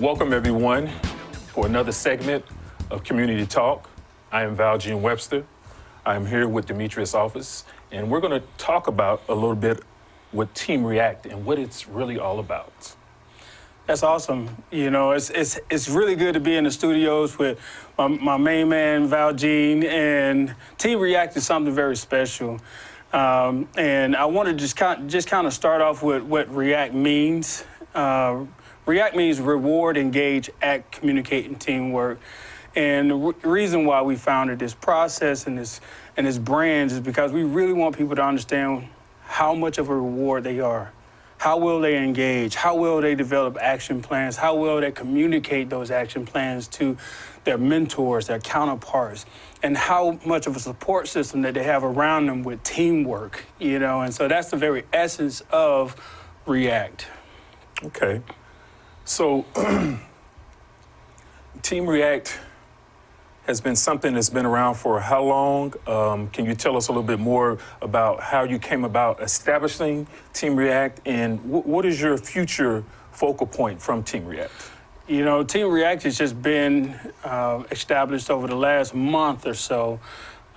Welcome, everyone, for another segment of Community Talk. I am Valgene Webster. I am here with Demetrius Office, and we're going to talk about a little bit with Team React and what it's really all about. That's awesome. You know, it's really good to be in the studios with my main man, Valgene, and Team React is something very special. And I want to just kind of start off with what React means. React means reward, engage, act, communicate, and teamwork. And the reason why we founded this process and this brand is because we really want people to understand how much of a reward they are. How will they engage? How will they develop action plans? How will they communicate those action plans to their mentors, their counterparts? And how much of a support system that they have around them with teamwork, you know? And so that's the very essence of React. Okay. So Team React has been something that's been around for how long? Can you tell us a little bit more about how you came about establishing Team React, and what is your future focal point from Team React? You know, Team React has just been established over the last month or so.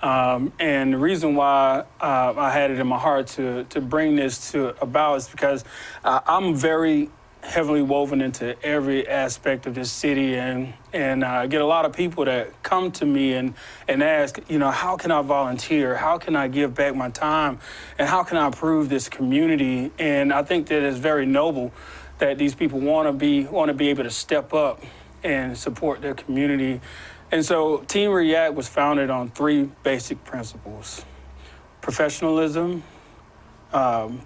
And the reason why I had it in my heart to bring this about is because I'm very heavily woven into every aspect of this city, and I get a lot of people that come to me and ask, you know, how can I volunteer? How can I give back my time? And how can I improve this community? And I think that it's very noble that these people want to be able to step up and support their community. And so Team React was founded on three basic principles: professionalism,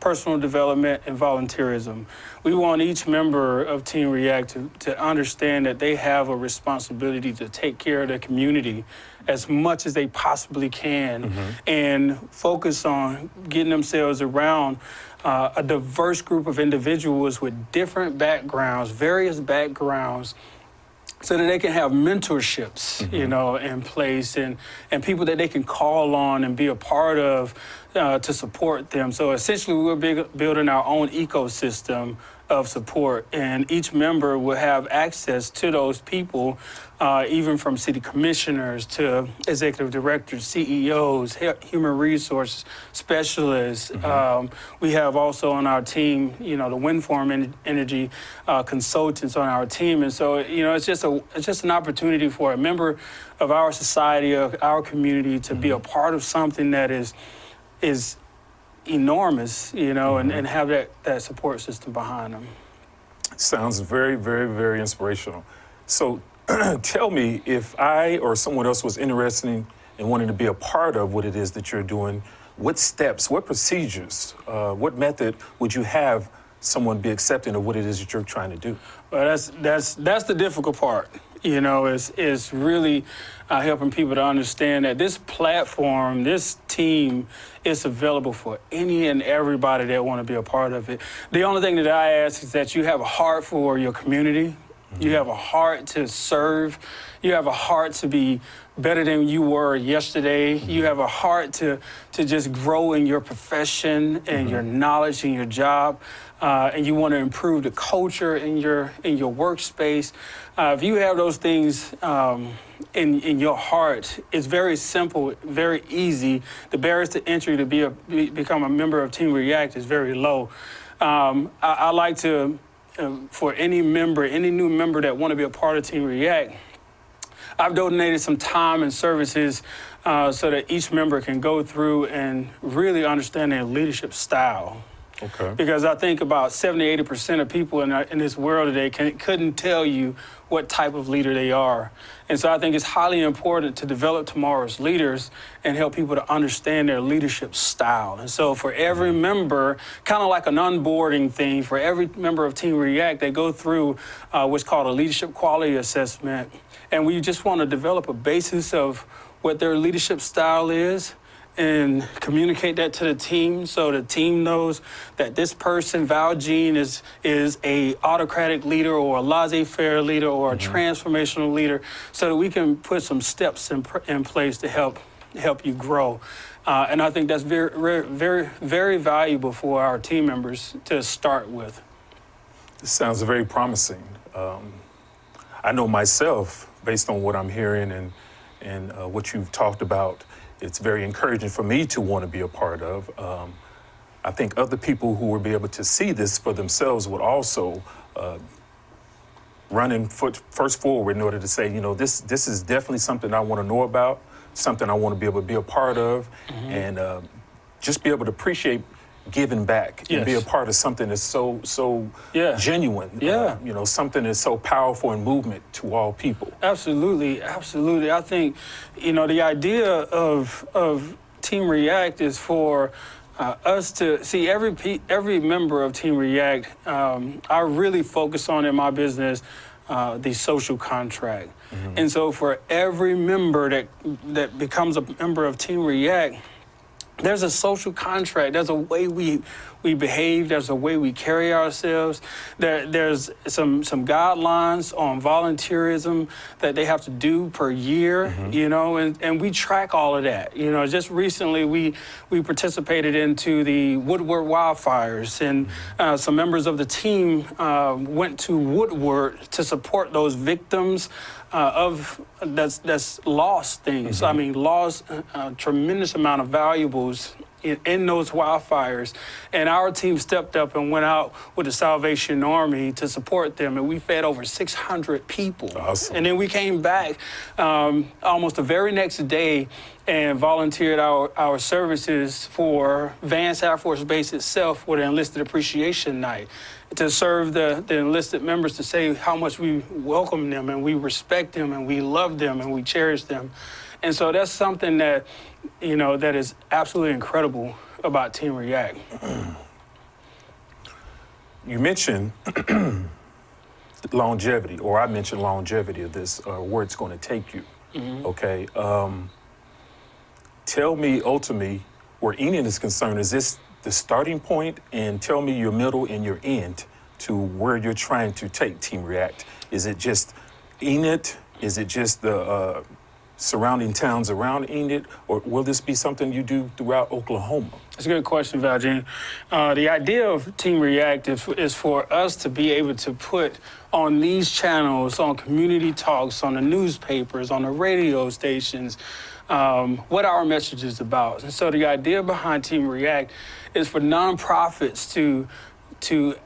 personal development, and volunteerism. We want each member of Team React to understand that they have a responsibility to take care of their community as much as they possibly can, and focus on getting themselves around a diverse group of individuals with different backgrounds, various backgrounds, so that they can have mentorships, you know, in place, and people that they can call on and be a part of to support them. So essentially, we're building our own ecosystem of support, and each member will have access to those people, even from city commissioners to executive directors, CEOs, human resource specialists. We have also on our team, you know, the wind farm energy consultants on our team, and so, you know, it's just an opportunity for a member of our society, of our community, to be a part of something that is enormous, you know, and have that support system behind them. Sounds very, very, very inspirational. So tell me, if I or someone else was interested in wanting to be a part of what it is that you're doing, what steps, what procedures, what method would you have someone be accepting of what it is that you're trying to do? Well, that's the difficult part. You know, is really helping people to understand that this platform, this team, is available for any and everybody that want to be a part of it. The only thing that I ask is that you have a heart for your community. You have a heart to serve. You have a heart to be better than you were yesterday. You have a heart to just grow in your profession and your knowledge and your job. And you want to improve the culture in your workspace. If you have those things in your heart, it's very simple, very easy. The barriers to entry to become a member of Team React is very low. I like to, for any new member that want to be a part of Team React, I've donated some time and services so that each member can go through and really understand their leadership style. Okay. Because I think about 70–80% of people in this world today couldn't tell you what type of leader they are. And so I think it's highly important to develop tomorrow's leaders and help people to understand their leadership style. And so for every member, kind of like an onboarding thing, for every member of Team React, they go through what's called a leadership quality assessment. And we just want to develop a basis of what their leadership style is, and communicate that to the team, so the team knows that this person, Valgene, is a autocratic leader or a laissez-faire leader or a transformational leader, so that we can put some steps in place to help you grow. And I think that's very, very, very valuable for our team members to start with. This sounds very promising. I know myself, based on what I'm hearing and what you've talked about, it's very encouraging for me to want to be a part of. I think other people who will be able to see this for themselves would also run first forward in order to say, this is definitely something I want to know about, something I want to be able to be a part of, and just be able to appreciate giving back and be a part of something that's so genuine. Something that's so powerful in movement to all people. Absolutely. I think, the idea of Team React is for us to see every member of Team React. I really focus on in my business the social contract, and so for every member that becomes a member of Team React, there's a social contract. There's a way we behave. There's a way we carry ourselves. There's some guidelines on volunteerism that they have to do per year, and we track all of that. Just recently we participated into the Woodward wildfires, and some members of the team went to Woodward to support those victims that's lost things. I mean, lost a tremendous amount of valuables in those wildfires. And our team stepped up and went out with the Salvation Army to support them. And we fed over 600 people. Awesome. And then we came back almost the very next day and volunteered our services for Vance Air Force Base itself with an enlisted appreciation night to serve the enlisted members, to say how much we welcome them and we respect them and we love them and we cherish them. And so that's something that, that is absolutely incredible about Team React. You mentioned longevity, or I mentioned longevity of this, where it's going to take you. Okay. Tell me ultimately where Enid is concerned. Is this the starting point? And tell me your middle and your end to where you're trying to take Team React. Is it just Enid? Is it just the surrounding towns around Enid? Or will this be something you do throughout Oklahoma? That's a good question, Valgene. The idea of Team React is for us to be able to put on these channels, on community talks, on the newspapers, on the radio stations, what our message is about. And so the idea behind Team React is for nonprofits to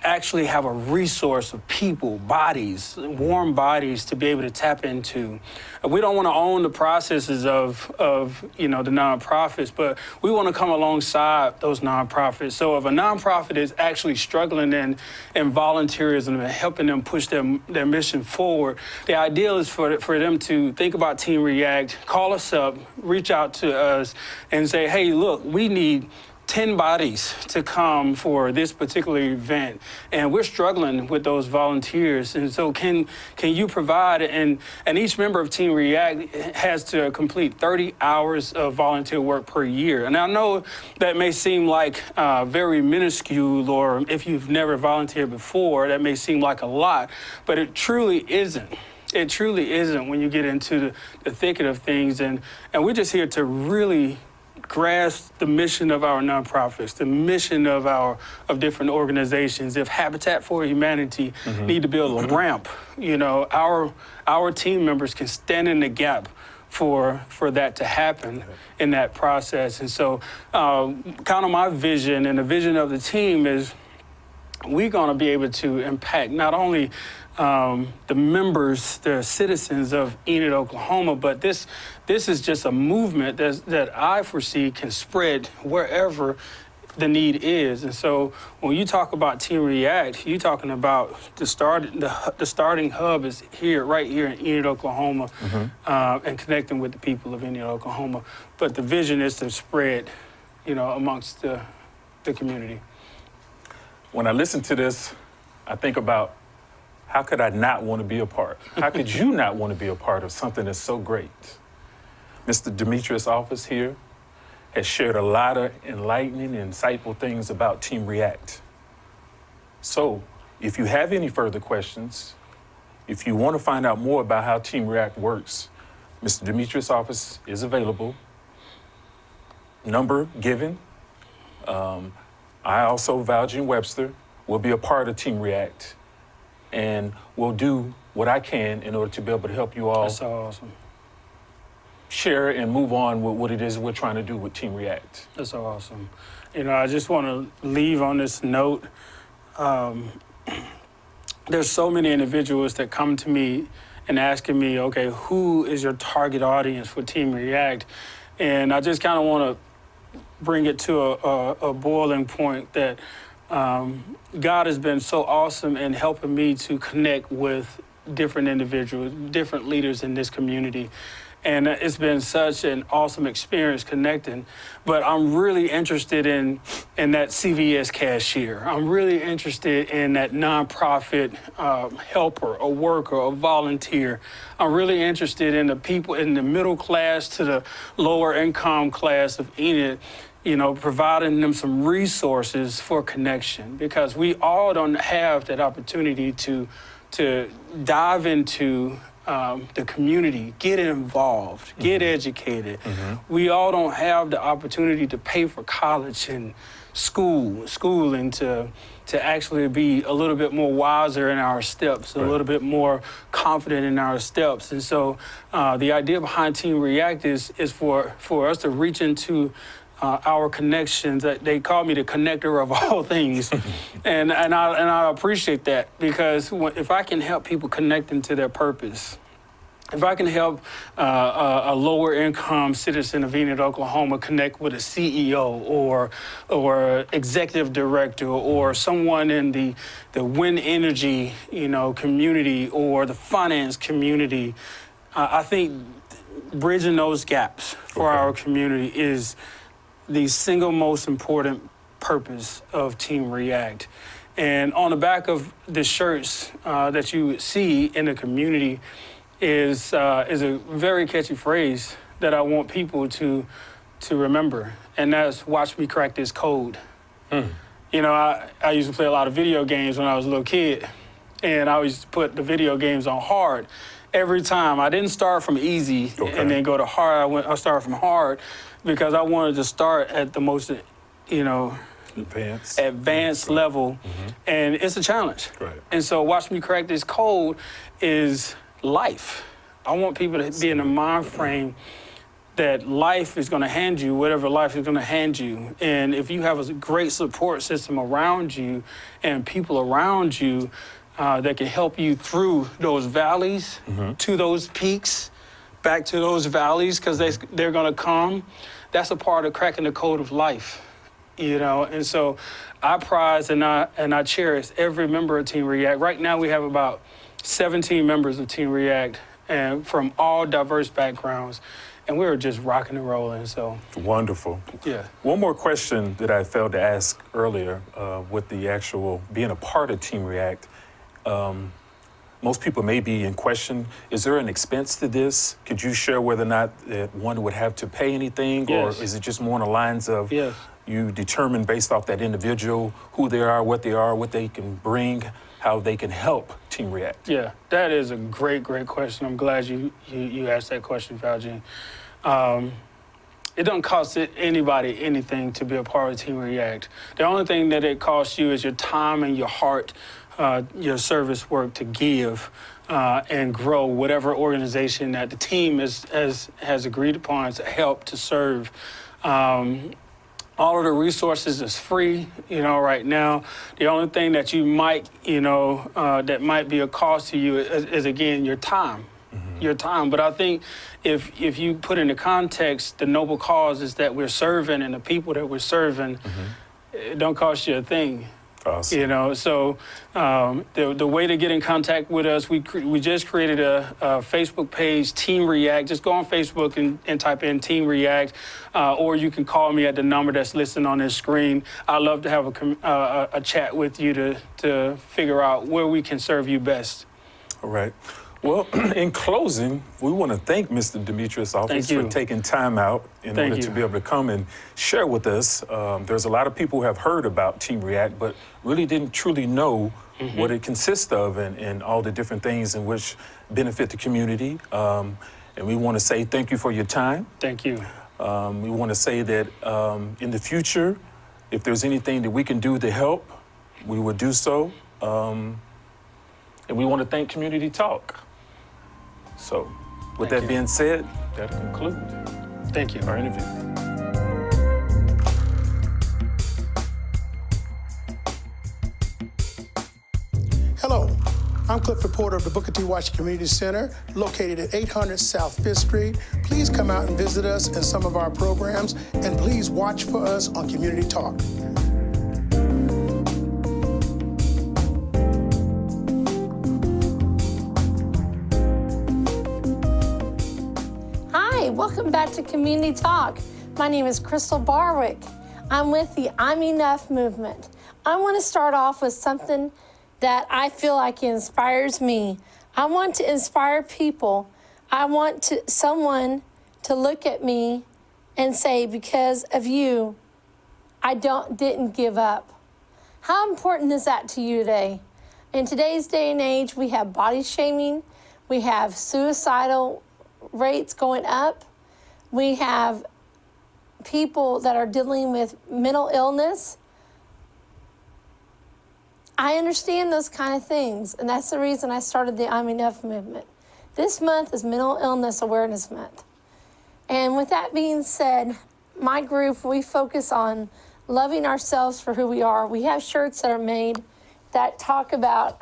actually have a resource of people, bodies, warm bodies to be able to tap into. We don't want to own the processes of the nonprofits, but we want to come alongside those nonprofits. So if a nonprofit is actually struggling in volunteerism and helping them push their mission forward, the ideal is for them to think about Team React, call us up, reach out to us, and say, hey, look, we need 10 bodies to come for this particular event, and we're struggling with those volunteers. And so can you provide, and each member of Team React has to complete 30 hours of volunteer work per year. And I know that may seem like very minuscule, or if you've never volunteered before, that may seem like a lot, but it truly isn't. It truly isn't when you get into the thicket of things. And we're just here to really grasp the mission of our nonprofits, the mission of different organizations. If Habitat for Humanity need to build a ramp, our team members can stand in the gap for that to happen in that process. And so kind of my vision and the vision of the team is we're going to be able to impact not only the members, the citizens of Enid, Oklahoma, but this is just a movement that I foresee can spread wherever the need is. And so when you talk about Team React, you're talking about the starting hub is right here in Enid, Oklahoma, and connecting with the people of Enid, Oklahoma. But the vision is to spread, amongst the community. When I listen to this, I think about, how could I not want to be a part? How could you not want to be a part of something that's so great? Mr. Demetrius Office here has shared a lot of enlightening and insightful things about Team React. So if you have any further questions, if you want to find out more about how Team React works, Mr. Demetrius Office is available. Number given. I also, Valgene Webster, will be a part of Team React, and we'll do what I can in order to be able to help you all That's so awesome. share and move on with what it is we're trying to do with Team React. That's so awesome. You know, I just want to leave on this note. There's so many individuals that come to me and asking me, okay, who is your target audience for Team React? And I just kind of want to bring it to a boiling point that God has been so awesome in helping me to connect with different individuals, different leaders in this community. And it's been such an awesome experience connecting. But I'm really interested in that CVS cashier. I'm really interested in that nonprofit helper, a worker, a volunteer. I'm really interested in the people in the middle class to the lower income class of Enid, you know, providing them some resources for connection, because we all don't have that opportunity to dive into the community, get involved, get educated. We all don't have the opportunity to pay for college and schooling to actually be a little bit more wiser in our steps, a little bit more confident in our steps. And so the idea behind Team React is for us to reach into our connections. They call me the connector of all things, and I appreciate that, because if I can help people connect into their purpose, if I can help a lower income citizen of Enid, Oklahoma connect with a CEO or executive director or someone in the wind energy, you know, community or the finance community, I think bridging those gaps for our community is the single most important purpose of Team React. And on the back of the shirts that you see in the community is a very catchy phrase that I want people to remember, and that's "Watch me crack this code." You know, I used to play a lot of video games when I was a little kid, and I used to put the video games on hard every time. I didn't start from easy and then go to hard. I started from hard because I wanted to start at the most, you know, advanced level, and it's a challenge. And so "Watch me crack this code" is life. I want people to be in a mind frame that life is going to hand you whatever life is going to hand you. And if you have a great support system around you and people around you that can help you through those valleys, to those peaks, back to those valleys, because they're going to come, that's a part of cracking the code of life. You know, and so I prize and I cherish every member of Team React. Right now we have about 17 members of Team React, and from all diverse backgrounds, and we were just rocking and rolling. So wonderful. Yeah. One more question that I failed to ask earlier with the actual being a part of Team React. Most people may be in question, is there an expense to this? Could you share whether or not that one would have to pay anything, or is it just more on the lines of you determine based off that individual who they are, what they can bring, how they can help Team React? Yeah, that is a great question. I'm glad you asked that question, Valgene. It don't cost anybody anything to be a part of Team React. The only thing that it costs you is your time and your heart, your service work to give and grow whatever organization that the team has agreed upon to help to serve. All of the resources is free, you know, right now. The only thing that you might, you know, that might be a cost to you is again, your time. Your time. But I think if you put into context the noble causes that we're serving and the people that we're serving, it don't cost you a thing. Awesome. You know, so the way to get in contact with us, we just created a Facebook page, Team React. Just go on Facebook and type in Team React, or you can call me at the number that's listed on this screen. I'd love to have a chat with you to figure out where we can serve you best. All right. Well, in closing, we want to thank Mr. Demetrius Office for taking time out in order to be able to come and share with us. There's a lot of people who have heard about Team React, but really didn't truly know what it consists of and all the different things in which benefit the community. And we want to say thank you for your time. Thank you. We want to say that in the future, if there's anything that we can do to help, we will do so. And we want to thank Community Talk. So, with Thank that you. being said, that'll conclude Thank you. our interview. Hello, I'm Clifford Porter of the Booker T. Washington Community Center, located at 800 South 5th Street. Please come out and visit us in some of our programs, and please watch for us on Community Talk. Hi, welcome back to Community Talk. My name is Chrystal Barwick. I'm with the I'm Enough movement. I want to start off with something that I feel like inspires me. I want to inspire people. I want someone to look at me and say, because of you, I didn't give up. How important is that to you today? In today's day and age, we have body shaming, we have suicidal rates going up, we have people that are dealing with mental illness. I understand those kind of things, and that's the reason I started the I'm Enough movement. This month is Mental Illness Awareness Month. And with that being said, my group, we focus on loving ourselves for who we are. We have shirts that are made that talk about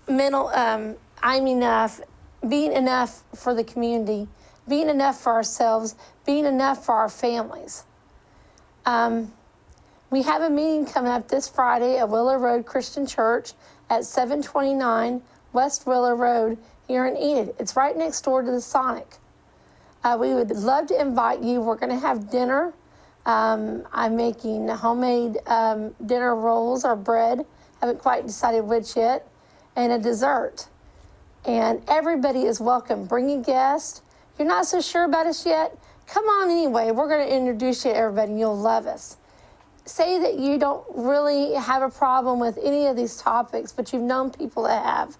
I'm enough, being enough for the community, being enough for ourselves, being enough for our families. We have a meeting coming up this Friday at Willow Road Christian Church at 729 West Willow Road here in Enid. It's right next door to the Sonic. We would love to invite you. We're going to have dinner. I'm making homemade dinner rolls or bread. Haven't quite decided which yet. And a dessert. And everybody is welcome. Bring a guest. You're not so sure about us yet? Come on anyway. We're going to introduce you to everybody and you'll love us. Say that you don't really have a problem with any of these topics, but you've known people that have.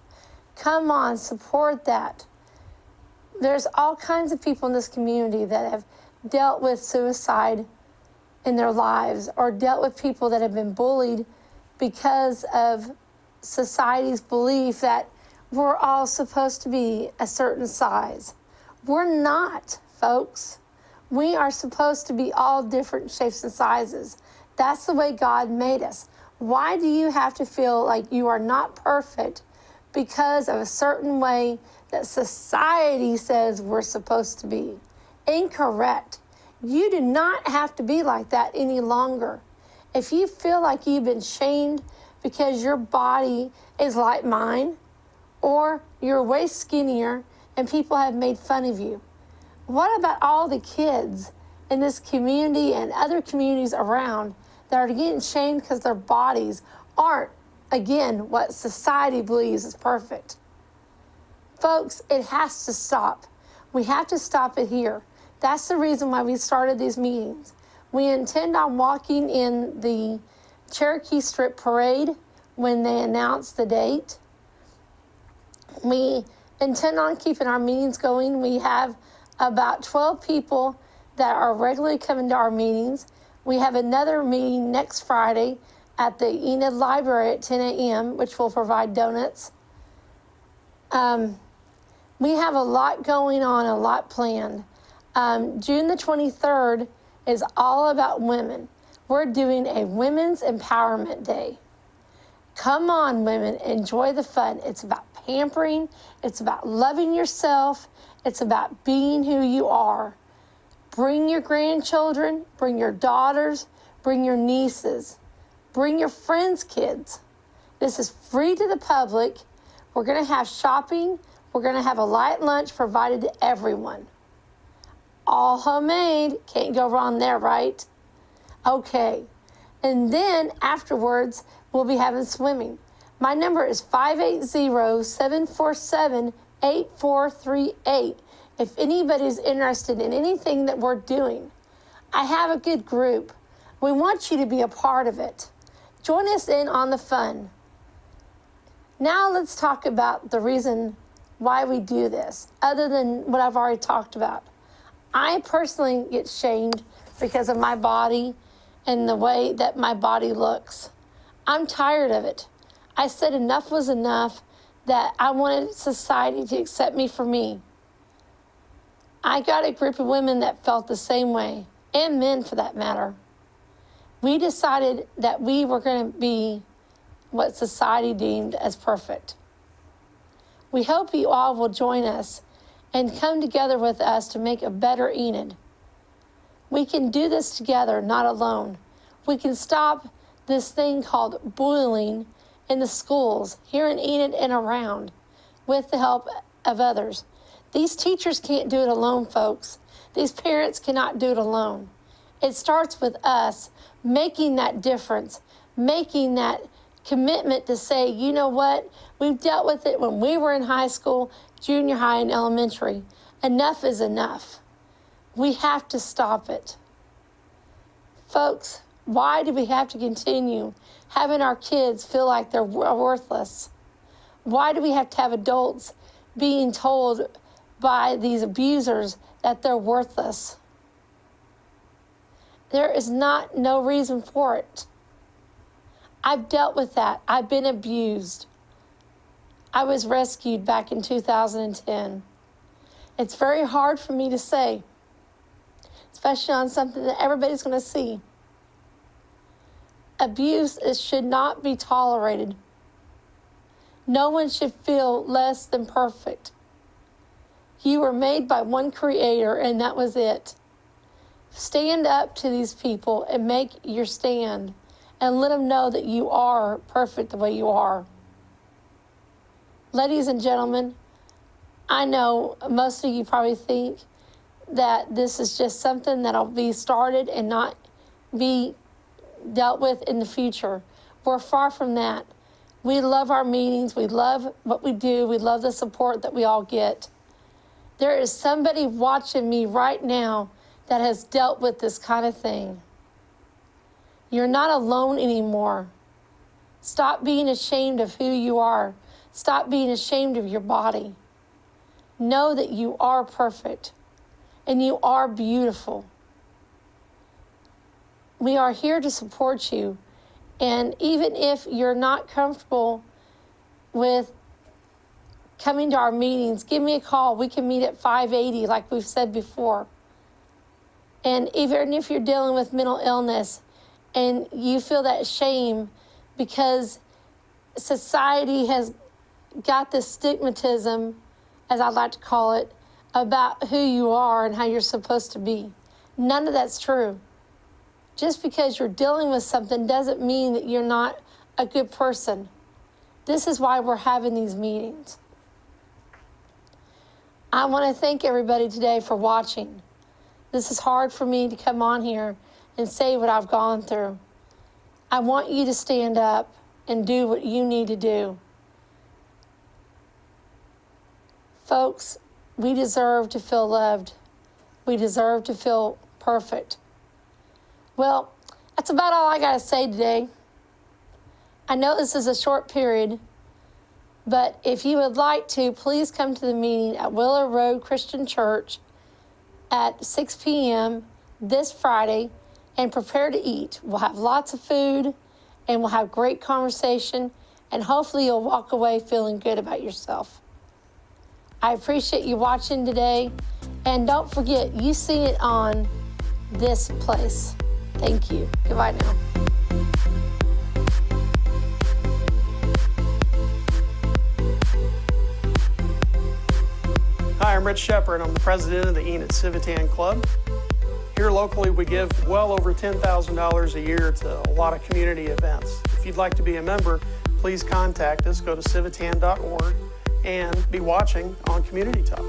Come on, support that. There's all kinds of people in this community that have dealt with suicide in their lives or dealt with people that have been bullied because of society's belief that we're all supposed to be a certain size. We're not, folks. We are supposed to be all different shapes and sizes. That's the way God made us. Why do you have to feel like you are not perfect because of a certain way that society says we're supposed to be? Incorrect. You do not have to be like that any longer. If you feel like you've been shamed because your body is like mine, or you're way skinnier and people have made fun of you, what about all the kids in this community and other communities around that are getting shamed because their bodies aren't, again, what society believes is perfect? Folks, it has to stop. We have to stop it here. That's the reason why we started these meetings. We intend on walking in the Cherokee Strip Parade when they announce the date. We intend on keeping our meetings going. We have about 12 people that are regularly coming to our meetings. We have another meeting next Friday at the Enid Library at 10 a.m., which will provide donuts. We have a lot going on, a lot planned. June the 23rd is all about women. We're doing a Women's Empowerment Day. Come on, women, enjoy the fun. It's about pampering. It's about loving yourself. It's about being who you are. Bring your grandchildren, bring your daughters, bring your nieces, bring your friends' kids. This is free to the public. We're going to have shopping. We're going to have a light lunch provided to everyone. All homemade. Can't go wrong there, right? Okay. And then afterwards, we'll be having swimming. My number is 580-747-8438. If anybody's interested in anything that we're doing, I have a good group. We want you to be a part of it. Join us in on the fun. Now let's talk about the reason why we do this, other than what I've already talked about. I personally get shamed because of my body and the way that my body looks. I'm tired of it. I said enough was enough. that I wanted society to accept me for me. I got a group of women that felt the same way, and men for that matter. We decided that we were going to be what society deemed as perfect. We hope you all will join us and come together with us to make a better Enid. We can do this together, not alone. We can stop this thing called bullying in the schools, here in Enid and around, with the help of others. These teachers can't do it alone, folks. These parents cannot do it alone. It starts with us making that difference, making that commitment to say, you know what, we've dealt with it when we were in high school, junior high, and elementary. Enough is enough. We have to stop it. Folks, why do we have to continue having our kids feel like they're worthless? Why do we have to have adults being told by these abusers that they're worthless? There is no reason for it. I've dealt with that. I've been abused. I was rescued back in 2010. It's very hard for me to say, especially on something that everybody's going to see. Abuse should not be tolerated. No one should feel less than perfect. You were made by one creator, and that was it. Stand up to these people and make your stand and let them know that you are perfect the way you are. Ladies and gentlemen, I know most of you probably think that this is just something that'll be started and not be dealt with in the future. We're far from that. We love our meetings. We love what we do. We love the support that we all get. There is somebody watching me right now that has dealt with this kind of thing. You're not alone anymore. Stop being ashamed of who you are. Stop being ashamed of your body. Know that you are perfect and you are beautiful. We are here to support you. And even if you're not comfortable with coming to our meetings, give me a call. We can meet at 580, like we've said before. And even if you're dealing with mental illness and you feel that shame because society has got this stigmatism, as I like to call it, about who you are and how you're supposed to be. None of that's true. Just because you're dealing with something doesn't mean that you're not a good person. This is why we're having these meetings. I want to thank everybody today for watching. This is hard for me to come on here and say what I've gone through. I want you to stand up and do what you need to do. Folks, we deserve to feel loved. We deserve to feel perfect. Well, that's about all I got to say today. I know this is a short period, but if you would like to, please come to the meeting at Willow Road Christian Church at 6 p.m. this Friday and prepare to eat. We'll have lots of food and we'll have great conversation, and hopefully you'll walk away feeling good about yourself. I appreciate you watching today, and don't forget, you see it on this place. Thank you. Goodbye now. Hi, I'm Rich Shepard. I'm the president of the Enid Civitan Club. Here locally, we give well over $10,000 a year to a lot of community events. If you'd like to be a member, please contact us. Go to civitan.org and be watching on Community Talk.